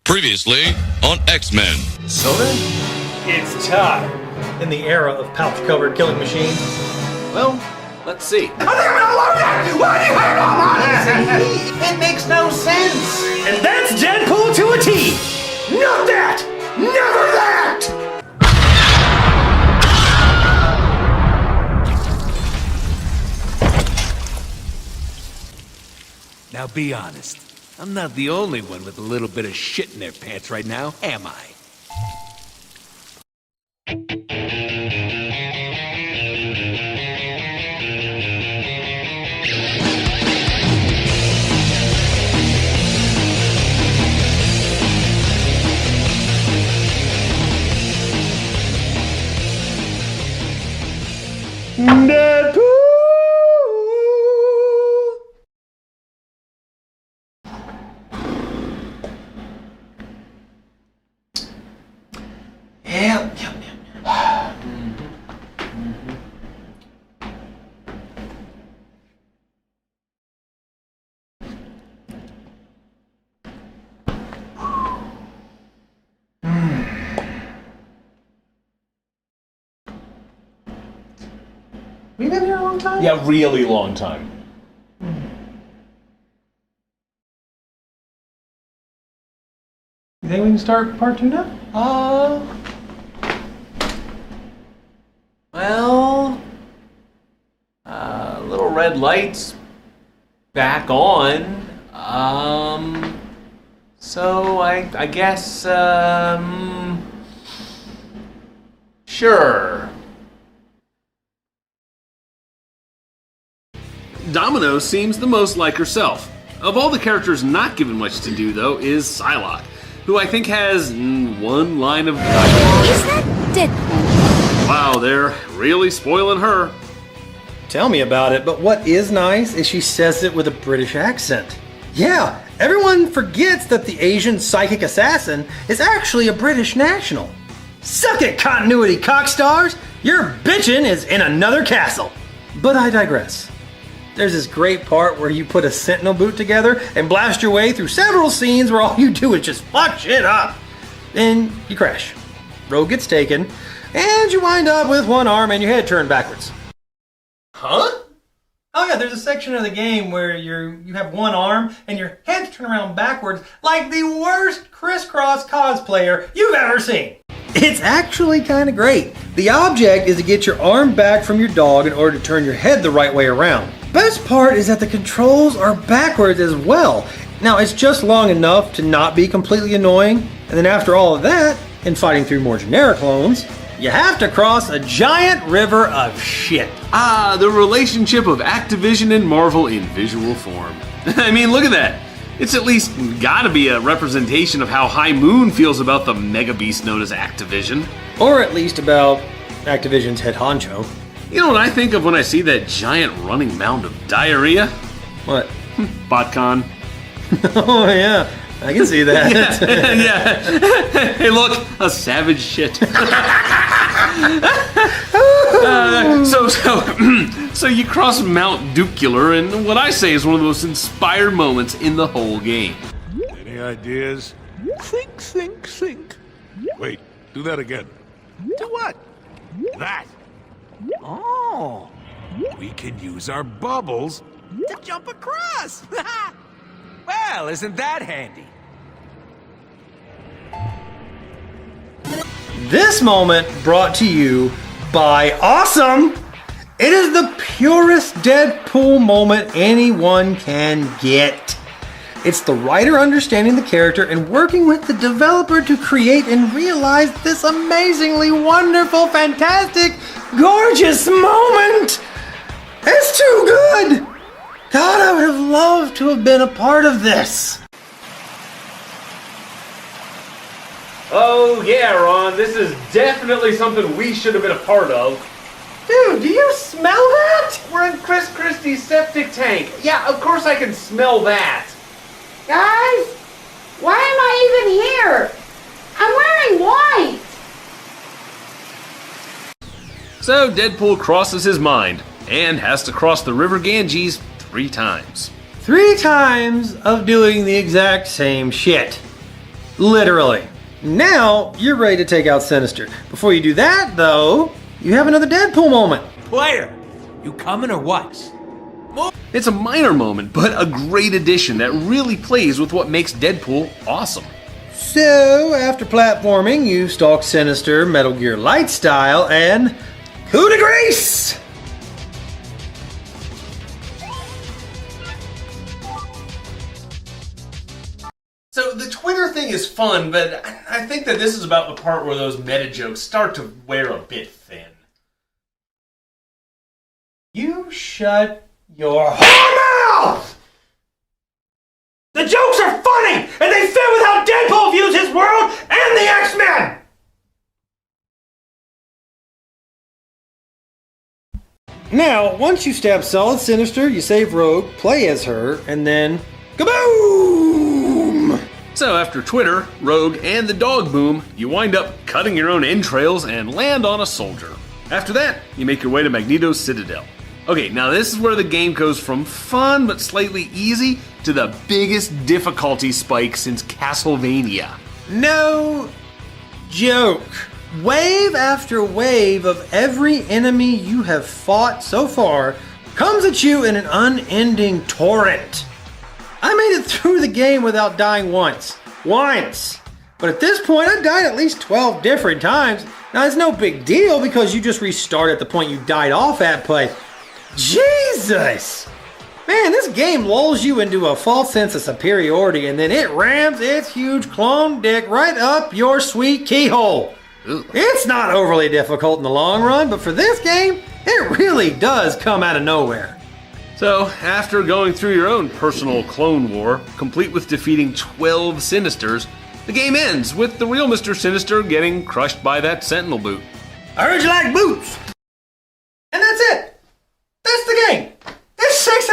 Previously on X-Men. Soda? It's time in the era of pouch-covered killing machines. Well, let's see. It makes no sense. And that's Deadpool to a T! Not that! Never that! Now be honest. I'm not the only one with a little bit of shit in their pants right now, am I? Deadpool! We've been here a long time? Yeah, really long time. You think we can start part 2 now? Well, little red lights back on. So I guess, sure. Domino seems the most like herself. Of all the characters not given much to do, though, is Psylocke, who I think has one line of dialogue. Is that Deadpool? Wow, they're really spoiling her. Tell me about it, but what is nice is she says it with a British accent. Yeah, everyone forgets that the Asian psychic assassin is actually a British national. Suck it, continuity cockstars! Your bitchin' is in another castle. But I digress. There's this great part where you put a sentinel boot together and blast your way through several scenes where all you do is just fuck shit up. Then you crash. Road gets taken, and you wind up with one arm and your head turned backwards. Huh? Oh yeah, there's a section of the game where you have one arm and your head's turned around backwards like the worst crisscross cosplayer you've ever seen. It's actually kind of great. The object is to get your arm back from your dog in order to turn your head the right way around. Best part is that the controls are backwards as well. Now it's just long enough to not be completely annoying, and then after all of that, and fighting through more generic clones, you have to cross a giant river of shit. The relationship of Activision and Marvel in visual form. I mean, look at that. It's at least gotta be a representation of how High Moon feels about the mega beast known as Activision. Or at least about Activision's head honcho. You know what I think of when I see that giant running mound of diarrhea? What? BotCon. Oh yeah, I can see that. Yeah. Hey, look, a savage shit. So you cross Mount Ducular, and what I say is one of the most inspired moments in the whole game. Any ideas? Think, think, think. Wait, do that again. Do what? That! Oh, We can use our bubbles. to jump across. Well, isn't that handy? This moment brought to you by Awesome! It is the purest Deadpool moment anyone can get. It's the writer understanding the character and working with the developer to create and realize this amazingly wonderful, fantastic, gorgeous moment. It's too good. God, I would have loved to have been a part of this. Oh yeah, Ron, this is definitely something we should have been a part of. Dude, do you smell that? We're in Chris Christie's septic tank. Yeah, of course I can smell that. Guys, why am I even here? I'm wearing white. So Deadpool crosses his mind and has to cross the River Ganges 3 times. 3 times of doing the exact same shit. Literally. Now, you're ready to take out Sinister. Before you do that, though, you have another Deadpool moment. Player, you coming or what? It's a minor moment, but a great addition that really plays with what makes Deadpool awesome. So, after platforming, you stalk Sinister, Metal Gear Light style, and coup de grace! So the Twitter thing is fun, but I think that this is about the part where those meta jokes start to wear a bit thin. You shut your whole mouth! The jokes are funny, and they fit with how Deadpool views his world and the X-Men! Now, once you stab Solid Sinister, you save Rogue, play as her, and then kaboom! So after Twitter, Rogue, and the dog boom, you wind up cutting your own entrails and land on a soldier. After that, you make your way to Magneto's Citadel. Okay, now this is where the game goes from fun but slightly easy to the biggest difficulty spike since Castlevania. No joke. Wave after wave of every enemy you have fought so far comes at you in an unending torrent. I made it through the game without dying once. But at this point, I died at least 12 different times. Now, it's no big deal because you just restart at the point you died off at, but Jesus! Man, this game lulls you into a false sense of superiority and then it rams its huge clone dick right up your sweet keyhole. Ooh. It's not overly difficult in the long run, but for this game, it really does come out of nowhere. So, after going through your own personal clone war, complete with defeating 12 Sinisters, the game ends with the real Mr. Sinister getting crushed by that Sentinel boot. I heard you like boots. And that's it. That's the game. It's 6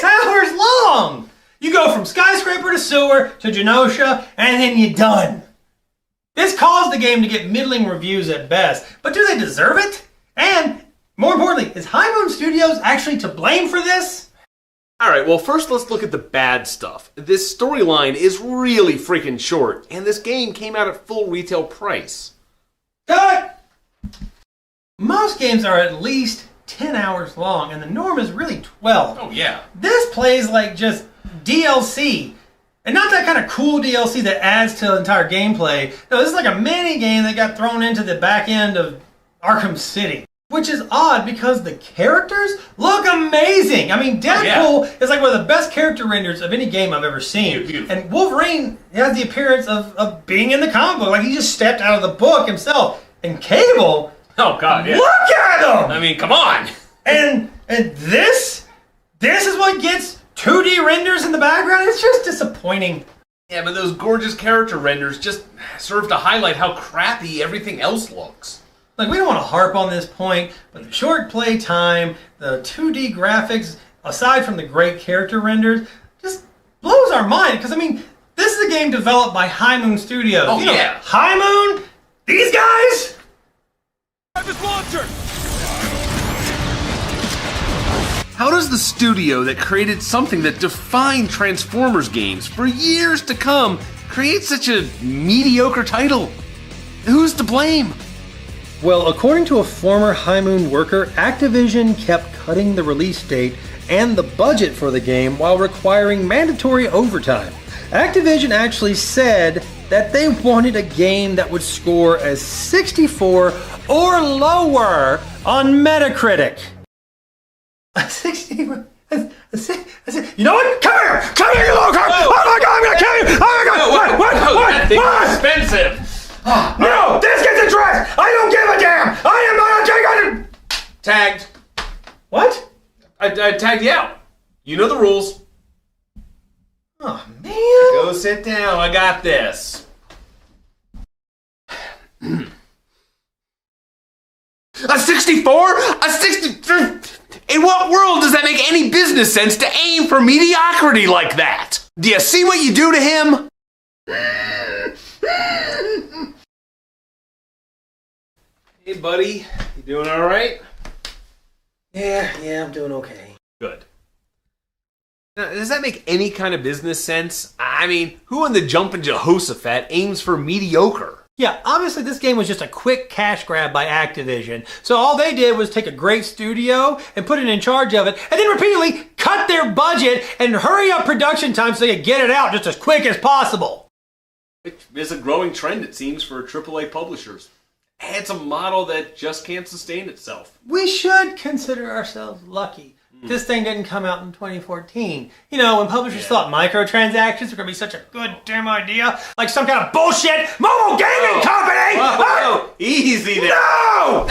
hours long. You go from skyscraper to sewer to Genosha, and then you're done. This caused the game to get middling reviews at best, but do they deserve it? And more importantly, is High Moon Studios actually to blame for this? Alright, well first let's look at the bad stuff. This storyline is really freaking short, and this game came out at full retail price. Cut! Most games are at least 10 hours long, and the norm is really 12. Oh yeah. This plays like just DLC. And not that kind of cool DLC that adds to the entire gameplay. No, this is like a mini game that got thrown into the back end of Arkham City. Which is odd because the characters look amazing. I mean, Deadpool is like one of the best character renders of any game I've ever seen. Beautiful. And Wolverine has the appearance of being in the comic book. Like he just stepped out of the book himself. And Cable, Oh god, yeah. look at him! I mean, come on! And this is what gets 2D renders in the background. It's just disappointing. Yeah, but those gorgeous character renders just serve to highlight how crappy everything else looks. Like, we don't want to harp on this point, but the short play time, the 2D graphics, aside from the great character renders, just blows our mind. Because, I mean, this is a game developed by High Moon Studios. Oh, You know, yeah. High Moon? These guys? How does the studio that created something that defined Transformers games for years to come create such a mediocre title? Who's to blame? Well, according to a former High Moon worker, Activision kept cutting the release date and the budget for the game while requiring mandatory overtime. Activision actually said that they wanted a game that would score as 64 or lower on Metacritic. A 60? You know what? Come here, you little crap! Oh my god, I'm gonna kill you! Oh my god! What? That thing's expensive! No, this gets addressed! I don't give a damn! I am not a Tagged. What? I tagged you out. You know the rules. Oh man! Go sit down, I got this. A 64? A 60? In what world does that make any business sense to aim for mediocrity like that? Do you see what you do to him? Hey buddy, you doing alright? Yeah, I'm doing okay. Good. Now, does that make any kind of business sense? I mean, who in the Jumpin' Jehoshaphat aims for mediocre? Yeah, obviously this game was just a quick cash grab by Activision. So all they did was take a great studio and put it in charge of it, and then repeatedly cut their budget and hurry up production time so they could get it out just as quick as possible. Which is a growing trend, it seems, for AAA publishers. It's a model that just can't sustain itself. We should consider ourselves lucky. This thing didn't come out in 2014. You know, when publishers thought microtransactions were going to be such a good damn idea, like some kind of bullshit mobile gaming company! Whoa, easy there. No!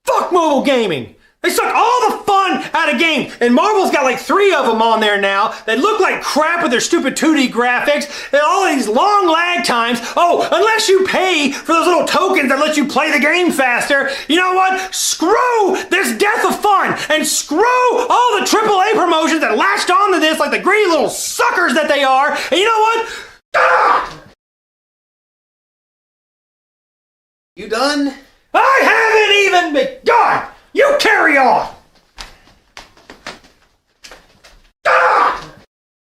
Fuck mobile gaming! They suck all the fun out of games, and Marvel's got like 3 of them on there now. They look like crap with their stupid 2D graphics and all these long lag times. Oh, unless you pay for those little tokens that let you play the game faster, you know what? Screw this death of fun, and screw all the AAA promotions that latched onto this like the greedy little suckers that they are. And you know what? Ah! You done? I haven't even begun! You carry on! Ah!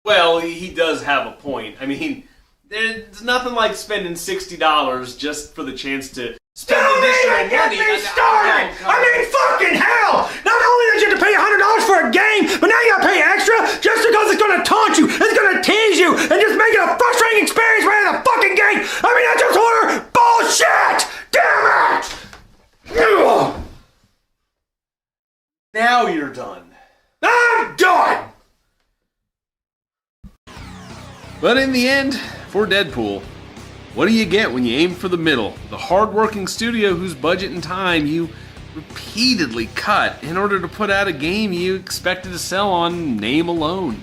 Well, he does have a point. I mean, there's nothing like spending $60 just for the chance to spend additional money. Don't even get me started! I mean, fucking hell! Not only did you have to pay $100 for a game, but now you gotta pay extra just because it's gonna taunt you, it's gonna tease you, and just make it a frustrating experience right out of the fucking gate! I mean, that's just utter bullshit! Damn it! Ugh. Now you're done. I'm done! But in the end, for Deadpool, what do you get when you aim for the middle? The hard-working studio whose budget and time you repeatedly cut in order to put out a game you expected to sell on name alone.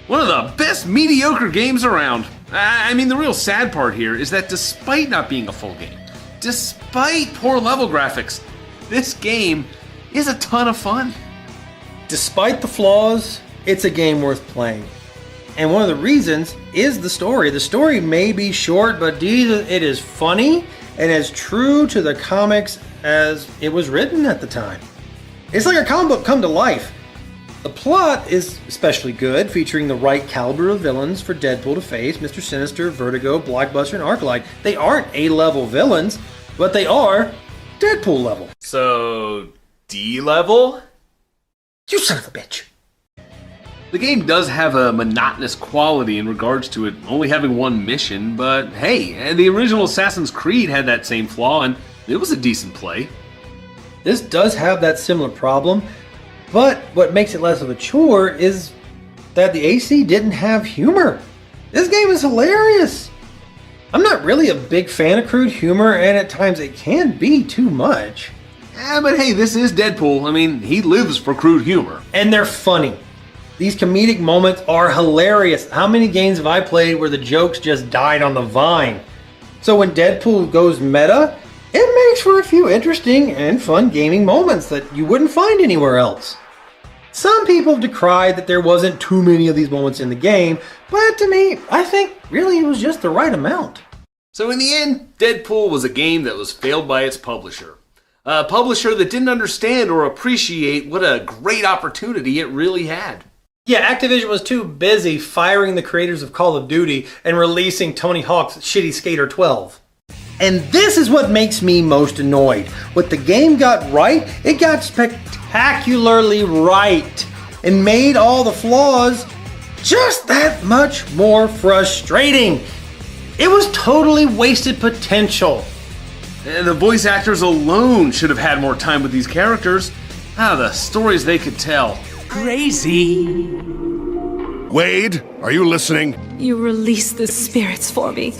One of the best mediocre games around. I mean, the real sad part here is that despite not being a full game, despite poor level graphics, this game is a ton of fun. Despite the flaws, it's a game worth playing. And one of the reasons is the story. The story may be short, but it is funny and as true to the comics as it was written at the time. It's like a comic book come to life. The plot is especially good, featuring the right caliber of villains for Deadpool to face: Mr. Sinister, Vertigo, Blockbuster, and Arclight. They aren't A-level villains, but they are Deadpool level. So, D-level? You son of a bitch. The game does have a monotonous quality in regards to it only having one mission, but hey, the original Assassin's Creed had that same flaw, and it was a decent play. This does have that similar problem, but what makes it less of a chore is that the AC didn't have humor. This game is hilarious. I'm not really a big fan of crude humor, and at times it can be too much. But hey, this is Deadpool. I mean, he lives for crude humor. And they're funny. These comedic moments are hilarious. How many games have I played where the jokes just died on the vine? So when Deadpool goes meta, it makes for a few interesting and fun gaming moments that you wouldn't find anywhere else. Some people have decried that there wasn't too many of these moments in the game, but to me, I think really it was just the right amount. So in the end, Deadpool was a game that was failed by its publisher. A publisher that didn't understand or appreciate what a great opportunity it really had. Yeah, Activision was too busy firing the creators of Call of Duty and releasing Tony Hawk's Shitty Skater 12. And this is what makes me most annoyed. What the game got right, it got spectacularly right, and made all the flaws just that much more frustrating. It was totally wasted potential. And the voice actors alone should have had more time with these characters. The stories they could tell. Crazy. Wade, are you listening? You released the spirits for me.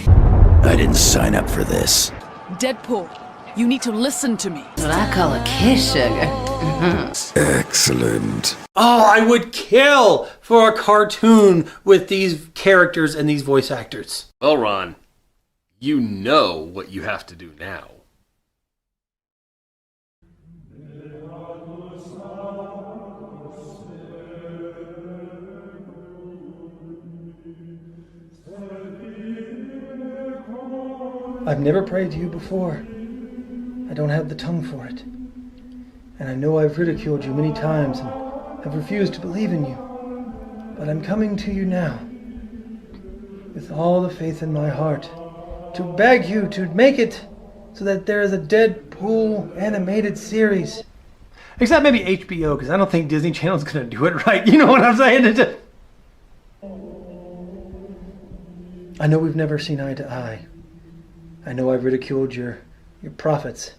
I didn't sign up for this. Deadpool, you need to listen to me. What I call a kiss, sugar. Excellent. Oh, I would kill for a cartoon with these characters and these voice actors. Well, Ron, you know what you have to do now. I've never prayed to you before. I don't have the tongue for it. And I know I've ridiculed you many times and have refused to believe in you. But I'm coming to you now, with all the faith in my heart, to beg you to make it so that there is a Deadpool animated series. Except maybe HBO, because I don't think Disney Channel's going to do it right. You know what I'm saying? I know we've never seen eye to eye. I know I've ridiculed your profits,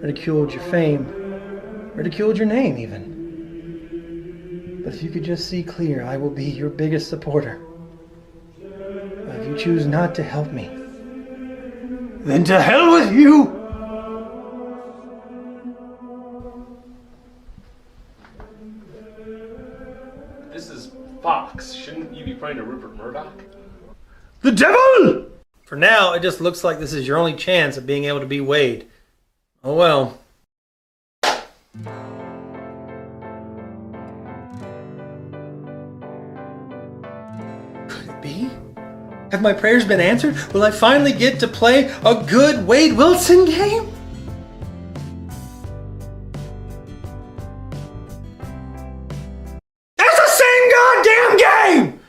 ridiculed your fame, ridiculed your name even. But if you could just see clear, I will be your biggest supporter. But if you choose not to help me, then to hell with you! This is Fox. Shouldn't you be praying to Rupert Murdoch? The devil! For now, it just looks like this is your only chance of being able to be Wade. Oh well. Could it be? Have my prayers been answered? Will I finally get to play a good Wade Wilson game? It's the same goddamn game!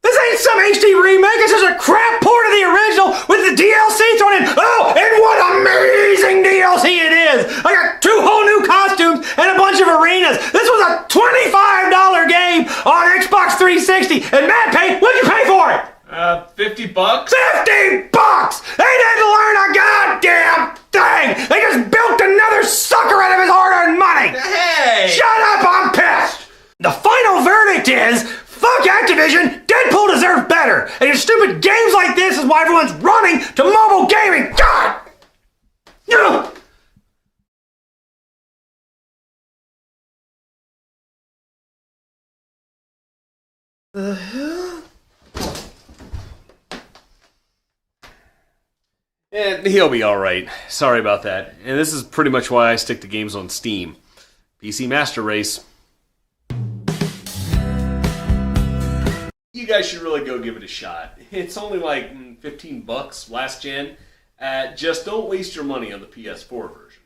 This ain't some HD remake, it's just a crap port of the original with the DLC thrown in. Oh, and what amazing DLC it is! I got 2 whole new costumes and a bunch of arenas. This was a $25 game on Xbox 360, and Matt paid, what'd you pay for it? $50. $50! They didn't learn a goddamn thing! They just bilked another sucker out of his hard-earned money! Hey! Shut up, I'm pissed! The final verdict is, fuck Activision, Deadpool deserves better! And your stupid games like this is why everyone's running to mobile gaming! God! Ugh! The hell? And he'll be alright. Sorry about that. And this is pretty much why I stick to games on Steam. PC Master Race. You guys should really go give it a shot. It's only like $15 last gen. Just don't waste your money on the PS4 version.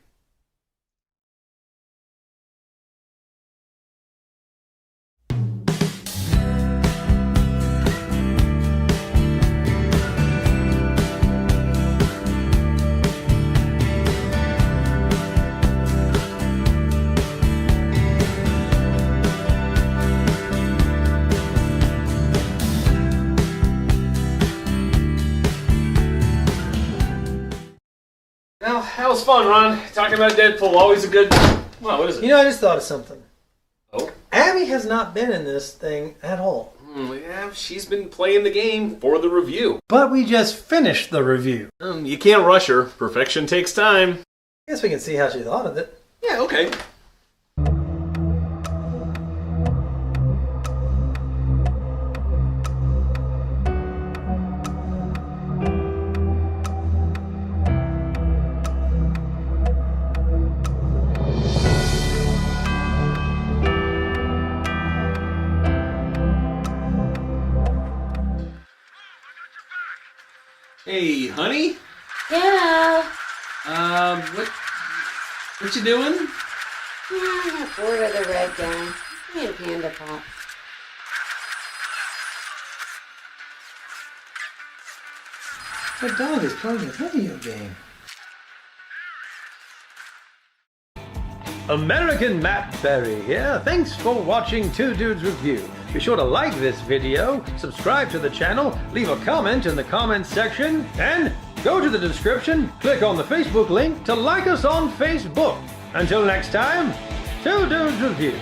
Well, that was fun, Ron. Talking about Deadpool, always a good... Well, what is it? You know, I just thought of something. Oh? Abby has not been in this thing at all. Yeah, she's been playing the game for the review. But we just finished the review. You can't rush her. Perfection takes time. Guess we can see how she thought of it. Yeah, okay. Hey, honey? Yeah. What you doing? I got bored of the red guy. Give me a panda pop. The dog is playing a video game. American Matt Berry here. Thanks for watching Two Dudes Revue. Be sure to like this video, subscribe to the channel, leave a comment in the comments section, and go to the description, click on the Facebook link to like us on Facebook. Until next time, Two Dudes Revue.